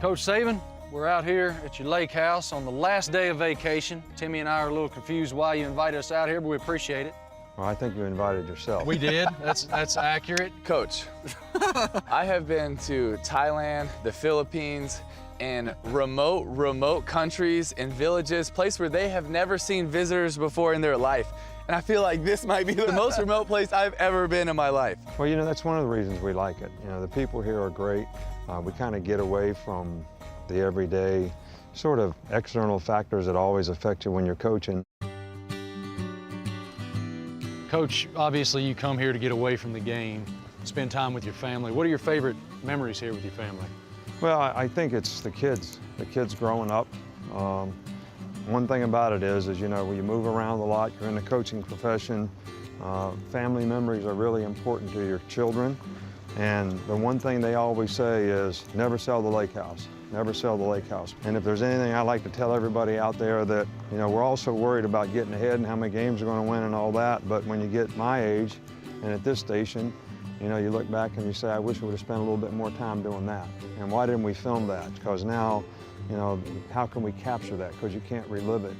Coach Saban, we're out here at your lake house on the last day of vacation. Timmy and I are a little confused why you invited us out here, but we appreciate it. Well, I think you invited yourself. We did. That's accurate. Coach, I have been to Thailand, the Philippines, and remote countries and villages, places where they have never seen visitors before in their life. And I feel like this might be the most remote place I've ever been in my life. Well, you know, that's one of the reasons we like it. You know, the people here are great. We kind of get away from the everyday sort of external factors that always affect you when you're coaching. Coach, obviously you come here to get away from the game, spend time with your family. What are your favorite memories here with your family? Well, I think it's the kids growing up. One thing about it is, you know, when you move around a lot, you're in the coaching profession, family memories are really important to your children. And the one thing they always say is, never sell the lake house. Never sell the lake house. And if there's anything I like to tell everybody out there that, you know, we're also worried about getting ahead and how many games we're going to win and all that, but when you get my age and at this station, you know, you look back and you say, I wish we would have spent a little bit more time doing that. And why didn't we film that? Because now, you know, how can we capture that? Because you can't relive it.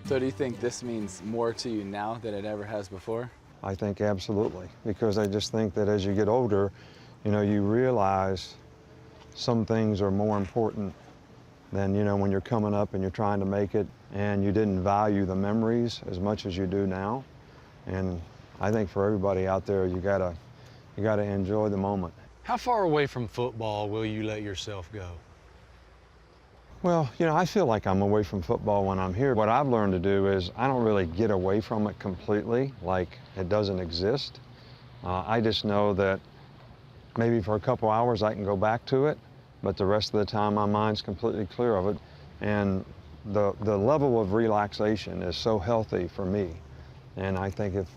So do you think this means more to you now than it ever has before? I think absolutely, because I just think that as you get older, you know, you realize some things are more important than, you know, when you're coming up and you're trying to make it and you didn't value the memories as much as you do now. And I think for everybody out there, you gotta enjoy the moment. How far away from football will you let yourself go? Well, you know, I feel like I'm away from football when I'm here. What I've learned to do is I don't really get away from it completely, like it doesn't exist. I just know that maybe for a couple hours I can go back to it, but the rest of the time my mind's completely clear of it. And the level of relaxation is so healthy for me. And I think if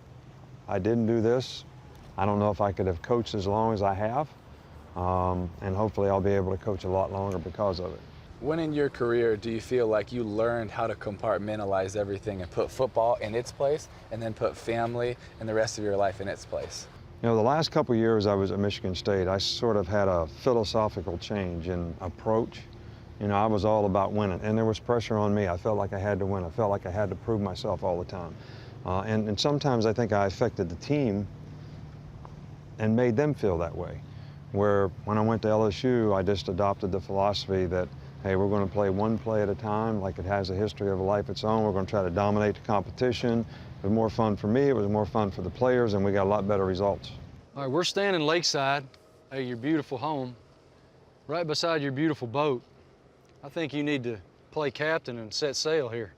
I didn't do this, I don't know if I could have coached as long as I have. And hopefully I'll be able to coach a lot longer because of it. When in your career do you feel like you learned how to compartmentalize everything and put football in its place and then put family and the rest of your life in its place? You know, the last couple of years I was at Michigan State, I sort of had a philosophical change in approach. You know, I was all about winning, and there was pressure on me. I felt like I had to win. I felt like I had to prove myself all the time. And sometimes I think I affected the team and made them feel that way. Where when I went to LSU, I just adopted the philosophy that, hey, we're going to play one play at a time, like it has a history of a life of its own. We're going to try to dominate the competition. It was more fun for me, it was more fun for the players, and we got a lot better results. All right, we're standing lakeside at your beautiful home, right beside your beautiful boat. I think you need to play captain and set sail here.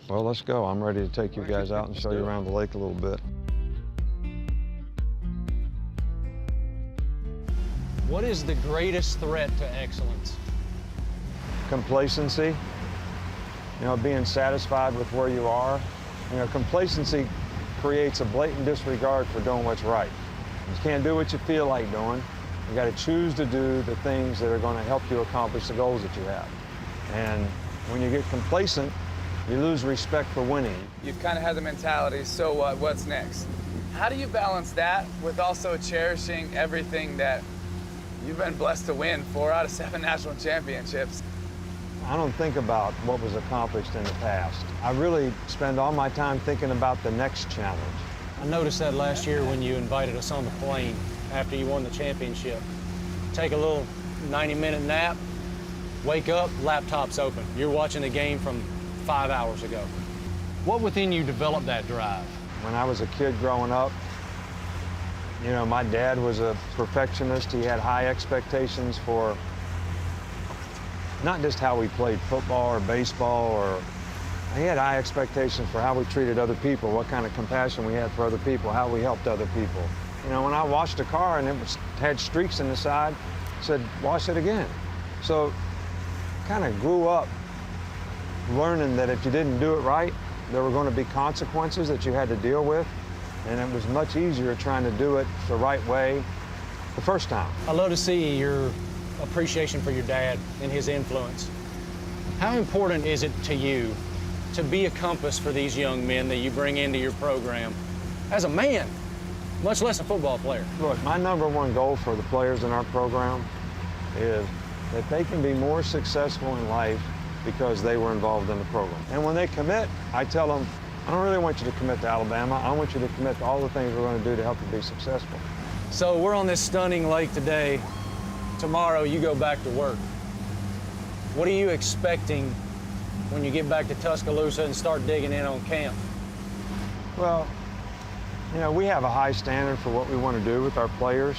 Well, let's go. I'm ready to take you guys out and show you around the lake a little bit. What is the greatest threat to excellence? Complacency, you know, being satisfied with where you are. You know, complacency creates a blatant disregard for doing what's right. You can't do what you feel like doing. You got to choose to do the things that are going to help you accomplish the goals that you have. And when you get complacent, you lose respect for winning. You've kind of had the mentality, so what, what's next? How do you balance that with also cherishing everything that you've been blessed to win, 4 out of 7 national championships? I don't think about what was accomplished in the past. I really spend all my time thinking about the next challenge. I noticed that last year when you invited us on the plane after you won the championship. Take a little 90-minute nap, wake up, laptop's open. You're watching the game from 5 hours ago. What within you developed that drive? When I was a kid growing up, you know, my dad was a perfectionist. He had high expectations for not just how we played football or baseball, or he had high expectations for how we treated other people, what kind of compassion we had for other people, how we helped other people. You know, when I washed a car and it had streaks in the side, I said, wash it again. So kind of grew up learning that if you didn't do it right, there were going to be consequences that you had to deal with. And it was much easier trying to do it the right way the first time. I love to see your appreciation for your dad and his influence. How important is it to you to be a compass for these young men that you bring into your program as a man, much less a football player? Look, my #1 goal for the players in our program is that they can be more successful in life because they were involved in the program. And when they commit, I tell them, I don't really want you to commit to Alabama. I want you to commit to all the things we're going to do to help you be successful. So we're on this stunning lake today. Tomorrow you go back to work. What are you expecting when you get back to Tuscaloosa and start digging in on camp? Well, you know, we have a high standard for what we want to do with our players.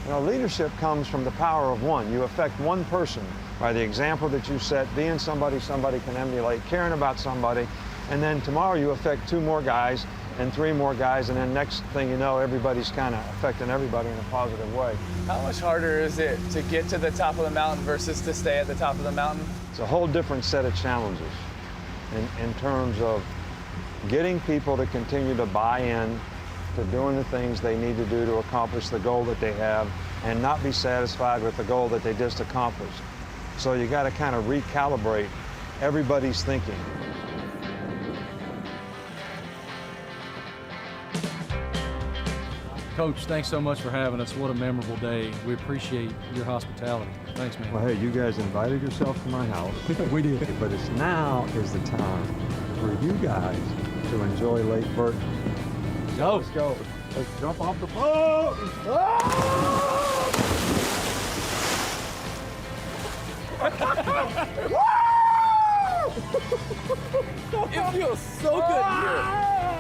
You know, leadership comes from the power of one. You affect one person by the example that you set, being somebody somebody can emulate, caring about somebody, and then tomorrow you affect 2 more guys and 3 more guys, and then next thing you know, everybody's kind of affecting everybody in a positive way. How much harder is it to get to the top of the mountain versus to stay at the top of the mountain? It's a whole different set of challenges in terms of getting people to continue to buy in to doing the things they need to do to accomplish the goal that they have and not be satisfied with the goal that they just accomplished. So you got to kind of recalibrate everybody's thinking. Coach, thanks so much for having us. What a memorable day. We appreciate your hospitality. Thanks, man. Well, hey, you guys invited yourself to my house. We did. But now is the time for you guys to enjoy Lake Burton. Go. Let's go. Let's jump off the boat. It feels so good here.